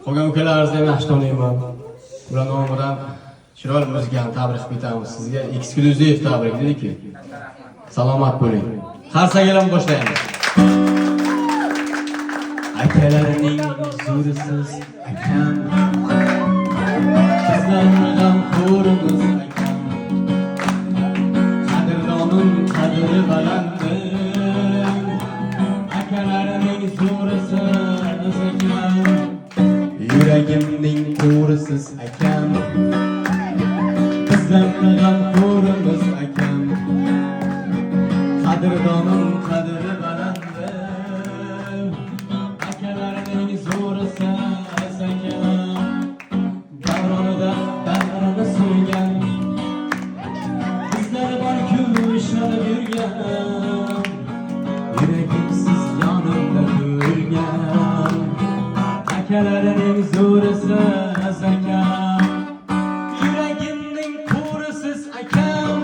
Qolgan ukalarimizni yaxshi taniyman. Ular nomidan chiroyli muzikani tabrik etamiz sizga. Eksklyuziv tabrik deyki. Salomat bo'ling. Qarsangilar boshlaymiz. Akalarining zo'risiz akam. Sizlardan qo'rimiz akam. Qadrdonim qadri balanddir. Akalarining zo'risiz akam. Yuragimning qo'risiz akam. Bizlardan qo'rimiz akam. Qadrdonim qadri balanddir. Akalarining zo'risiz akam. Davronida bag'rini so'ygan. Bizlar bor-ku ishonib yurgan. Yuragimsiz yonimda turgan. Akalarining zo'risiz akam. Yuragimning qo'risiz akam.